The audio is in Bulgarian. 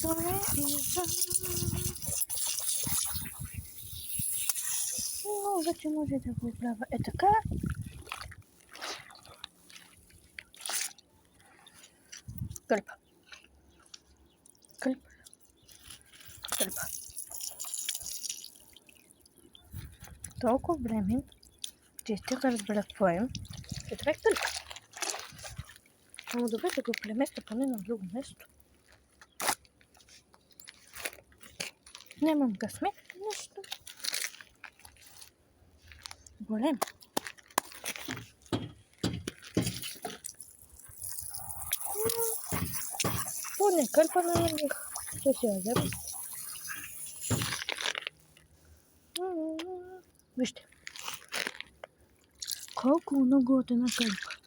Ну, зачем уже такое право? Это как? Кальп. Кальп. Кальп. Толкова време, че стига разбрахваем. И така кальп. Ама добре да го преместя поне на друго место. Нямам късмет, нещо. Голем. Поне кальпа намерих. Ще си я взема. Вижте. Колко много от една кальпа.